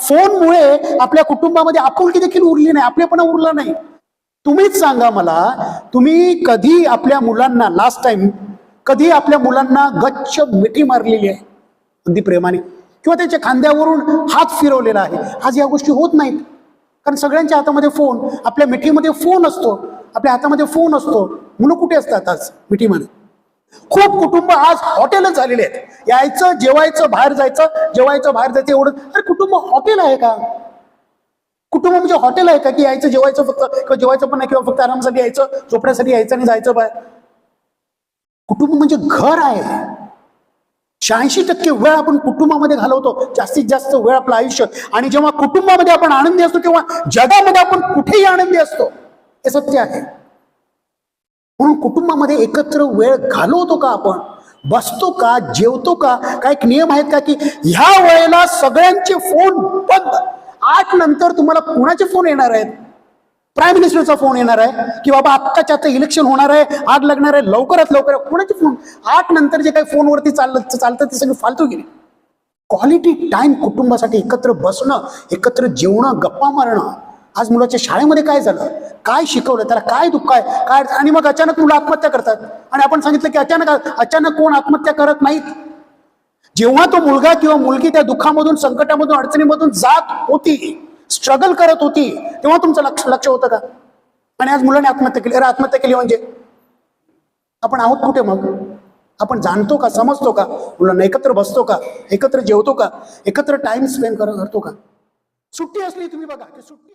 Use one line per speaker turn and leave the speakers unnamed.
फोनमुळे आपल्या कुटुंबामध्ये आपुलकी देखील उरली नाही, आपलेपणा उरला नाही. तुम्हीच सांगा मला, तुम्ही कधी आपल्या मुलांना लास्ट टाइम कधी आपल्या मुलांना गच्च मिठी मारलेली आहे अगदी प्रेमाने, किंवा त्याच्या खांद्यावरून हात फिरवलेला आहे? आज या गोष्टी होत नाहीत, कारण सगळ्यांच्या हातामध्ये फोन, आपल्या मिठीमध्ये फोन असतो, आपल्या हातामध्ये फोन असतो. मुलं कुठे असतात आज मिठीमध्ये? खूप कुटुंब आज हॉटेलच झालेले आहेत. यायचं, जेवायचं, बाहेर जायचं, जेवायचं, बाहेर जायचं, एवढं. अरे कुटुंब हॉटेल आहे का? कुटुंब म्हणजे हॉटेल आहे का की यायचं, जेवायचं फक्त, किंवा जेवायचं पण नाही, किंवा फक्त आरामासाठी यायचं, झोपण्यासाठी यायचं आणि जायचं बाहेर? कुटुंब म्हणजे घर आहे. 86% वेळ आपण कुटुंबामध्ये घालवतो, जास्तीत जास्त वेळ आपलं आयुष्य. आणि जेव्हा कुटुंबामध्ये आपण आनंदी असतो तेव्हा जगामध्ये आपण कुठेही आनंदी असतो, हे सत्य आहे. म्हणून कुटुंबामध्ये एकत्र वेळ घालवतो का आपण? बसतो का? जेवतो का? काय एक नियम आहेत का की ह्या वेळेला सगळ्यांचे फोन बंद, 8 नंतर तुम्हाला कोणाचे फोन येणार आहेत? प्राईम मिनिस्टरचा फोन येणार आहे की बाबा आत्ताच्या आता इलेक्शन होणार आहे, आग लागणार आहे, लवकरात लवकर? कोणाचे फोन? 8 नंतर जे काही फोनवरती चालतं ते सगळं फालतू गेले. क्वालिटी टाइम कुटुंबासाठी, एकत्र बसणं, एकत्र जेवणं, गप्पा मारणं. आज मुलाच्या शाळेमध्ये काय झालं, काय शिकवलं, त्याला काय दुःख आहे, काय, आणि मग अचानक मुलं आत्महत्या करतात. आणि आपण सांगितलं की अचानक कोण आत्महत्या करत नाहीत. जेव्हा तो मुलगा किंवा मुलगी त्या दुःखामधून, संकटामधून, अडचणीमधून जात होती, स्ट्रगल करत होती, तेव्हा तुमचं लक्ष होतं का? आणि आज मुलाने आत्महत्या केली. अरे आत्महत्या केली म्हणजे आपण आहोत कुठे मग? आपण जाणतो का? समजतो का? मुलांना एकत्र बसतो का? एकत्र जेवतो का? एकत्र टाइम स्पेंड करतो का? सुट्टी असली, तुम्ही बघा की सुट्टी